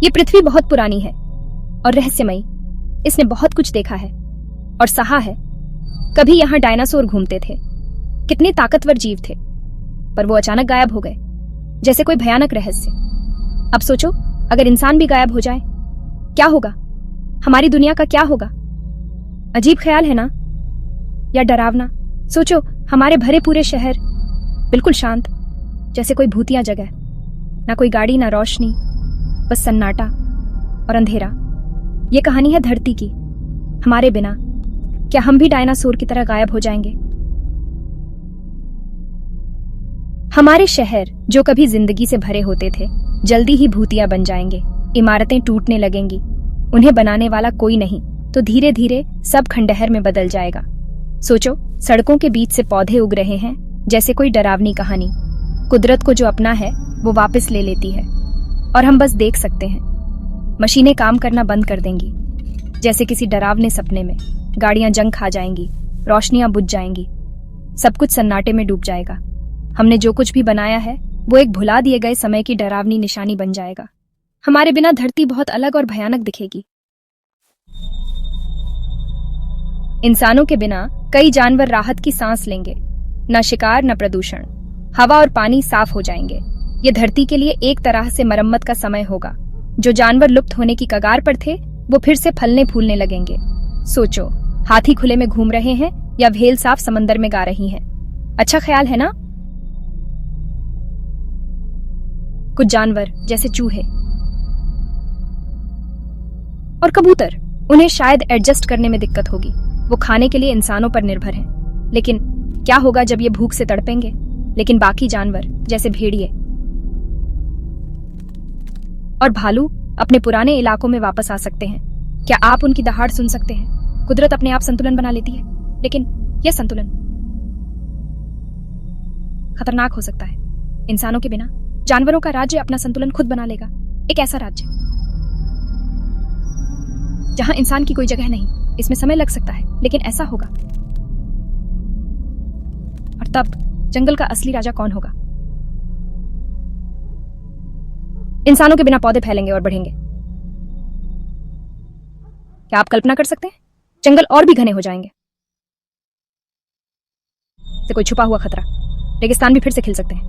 ये पृथ्वी बहुत पुरानी है और रहस्यमयी। इसने बहुत कुछ देखा है और सहा है। कभी यहाँ डायनासोर घूमते थे, कितने ताकतवर जीव थे, पर वो अचानक गायब हो गए, जैसे कोई भयानक रहस्य। अब सोचो, अगर इंसान भी गायब हो जाए, क्या होगा? हमारी दुनिया का क्या होगा? अजीब ख्याल है ना, या डरावना? सोचो, हमारे भरे पूरे शहर बिल्कुल शांत, जैसे कोई भूतिया जगह। ना कोई गाड़ी, ना रोशनी, बस सन्नाटा और अंधेरा। ये कहानी है धरती की, हमारे बिना। क्या हम भी डायनासोर की तरह गायब हो जाएंगे? हमारे शहर जो कभी जिंदगी से भरे होते थे, जल्दी ही भूतिया बन जाएंगे। इमारतें टूटने लगेंगी, उन्हें बनाने वाला कोई नहीं, तो धीरे धीरे सब खंडहर में बदल जाएगा। सोचो, सड़कों के बीच से पौधे उग रहे हैं, जैसे कोई डरावनी कहानी। कुदरत को जो अपना है वो वापस ले लेती है और हम बस देख सकते हैं। मशीनें काम करना बंद कर देंगी, जैसे किसी डरावने सपने में। गाड़ियां जंग खा जाएंगी, रोशनियां बुझ जाएंगी, सब कुछ सन्नाटे में डूब जाएगा। हमने जो कुछ भी बनाया है वो एक भुला दिए गए समय की डरावनी निशानी बन जाएगा। हमारे बिना धरती बहुत अलग और भयानक दिखेगी। इंसानों के बिना कई जानवर राहत की सांस लेंगे, न शिकार न प्रदूषण। हवा और पानी साफ हो जाएंगे। ये धरती के लिए एक तरह से मरम्मत का समय होगा। जो जानवर लुप्त होने की कगार पर थे, वो फिर से फलने फूलने लगेंगे। सोचो, हाथी खुले में घूम रहे हैं या व्हेल साफ समंदर में गा रही हैं। अच्छा ख्याल है ना? कुछ जानवर जैसे चूहे और कबूतर, उन्हें शायद एडजस्ट करने में दिक्कत होगी। वो खाने के लिए इंसानों पर निर्भर हैं। लेकिन क्या होगा जब ये भूख से तड़पेंगे? लेकिन बाकी जानवर जैसे भेड़िए और भालू अपने पुराने इलाकों में वापस आ सकते हैं। क्या आप उनकी दहाड़ सुन सकते हैं? कुदरत अपने आप संतुलन बना लेती है, लेकिन यह संतुलन खतरनाक हो सकता है। इंसानों के बिना जानवरों का राज्य अपना संतुलन खुद बना लेगा। एक ऐसा राज्य जहां इंसान की कोई जगह नहीं। इसमें समय लग सकता है, लेकिन ऐसा होगा। और तब जंगल का असली राजा कौन होगा? इंसानों के बिना पौधे फैलेंगे और बढ़ेंगे। क्या आप कल्पना कर सकते हैं? जंगल और भी घने हो जाएंगे, से कोई छुपा हुआ खतरा। रेगिस्तान भी फिर से खिल सकते हैं,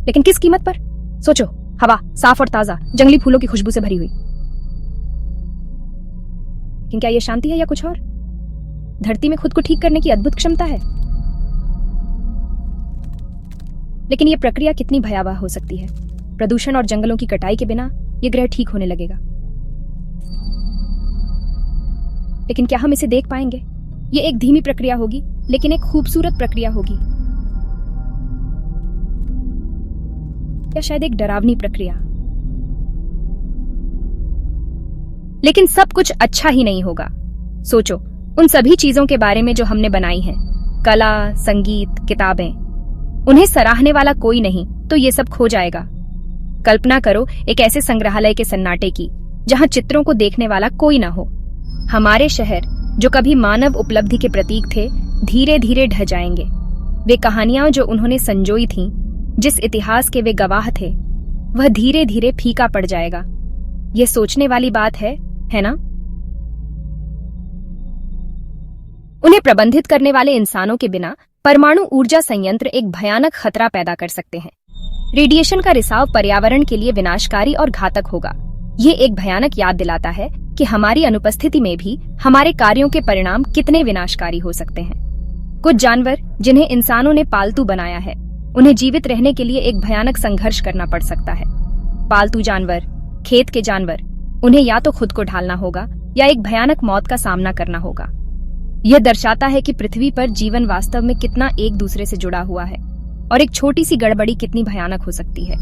लेकिन किस कीमत पर? सोचो, हवा साफ और ताजा, जंगली फूलों की खुशबू से भरी हुई। लेकिन क्या यह शांति है या कुछ और? धरती में खुद को ठीक करने की अद्भुत क्षमता है, लेकिन यह प्रक्रिया कितनी भयावह हो सकती है। प्रदूषण और जंगलों की कटाई के बिना यह ग्रह ठीक होने लगेगा। लेकिन क्या हम इसे देख पाएंगे? यह एक धीमी प्रक्रिया होगी, लेकिन एक खूबसूरत प्रक्रिया होगी, या शायद एक डरावनी प्रक्रिया। लेकिन सब कुछ अच्छा ही नहीं होगा। सोचो, उन सभी चीजों के बारे में जो हमने बनाई हैं, कला, संगीत, किताबें। उन्हें सराहने वाला कोई नहीं, तो ये सब खो जाएगा। कल्पना करो एक ऐसे संग्रहालय के सन्नाटे की, जहां चित्रों को देखने वाला कोई ना हो। हमारे शहर जो कभी मानव उपलब्धि के प्रतीक थे, धीरे धीरे ढह जाएंगे। वे कहानियां जो उन्होंने संजोई थीं, जिस इतिहास के वे गवाह थे, वह धीरे धीरे फीका पड़ जाएगा। यह सोचने वाली बात है ना? उन्हें प्रबंधित करने वाले इंसानों के बिना परमाणु ऊर्जा संयंत्र एक भयानक खतरा पैदा कर सकते हैं। रेडिएशन का रिसाव पर्यावरण के लिए विनाशकारी और घातक होगा। ये एक भयानक याद दिलाता है कि हमारी अनुपस्थिति में भी हमारे कार्यों के परिणाम कितने विनाशकारी हो सकते हैं। कुछ जानवर जिन्हें इंसानों ने पालतू बनाया है, उन्हें जीवित रहने के लिए एक भयानक संघर्ष करना पड़ सकता है। पालतू जानवर, खेत के जानवर, उन्हें या तो खुद को ढालना होगा या एक भयानक मौत का सामना करना होगा। यह दर्शाता है कि पृथ्वी पर जीवन वास्तव में कितना एक दूसरे से जुड़ा हुआ है और एक छोटी सी गड़बड़ी कितनी भयानक हो सकती है।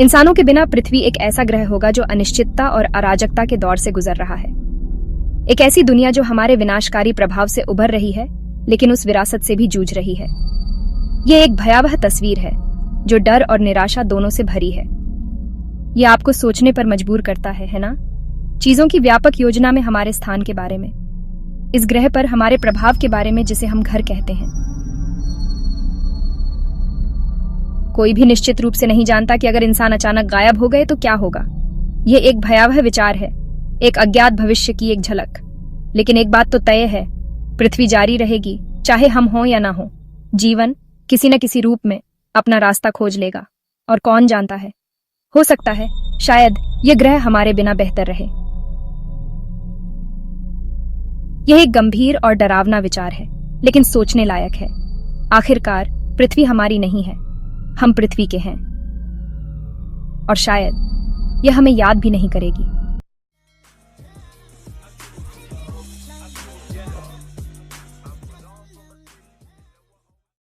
इंसानों के बिना पृथ्वी एक ऐसा ग्रह होगा जो अनिश्चितता और अराजकता के दौर से गुजर रहा है। एक ऐसी दुनिया जो हमारे विनाशकारी प्रभाव से उभर रही है, लेकिन उस विरासत से भी जूझ रही है। यह एक भयावह तस्वीर है जो डर और निराशा दोनों से भरी है। यह आपको सोचने पर मजबूर करता है ना? चीजों की व्यापक योजना में हमारे स्थान के बारे में, इस ग्रह पर हमारे प्रभाव के बारे में, जिसे हम घर कहते हैं। कोई भी निश्चित रूप से नहीं जानता कि अगर इंसान अचानक गायब हो गए तो क्या होगा। यह एक भयावह विचार है, एक अज्ञात भविष्य की एक झलक। लेकिन एक बात तो तय है, पृथ्वी जारी रहेगी, चाहे हम हों या ना हो। जीवन किसी न किसी रूप में अपना रास्ता खोज लेगा, और कौन जानता है, हो सकता है शायद यह ग्रह हमारे बिना बेहतर रहे। यह एक गंभीर और डरावना विचार है, लेकिन सोचने लायक है। आखिरकार पृथ्वी हमारी नहीं है, हम पृथ्वी के हैं, और शायद यह हमें याद भी नहीं करेगी।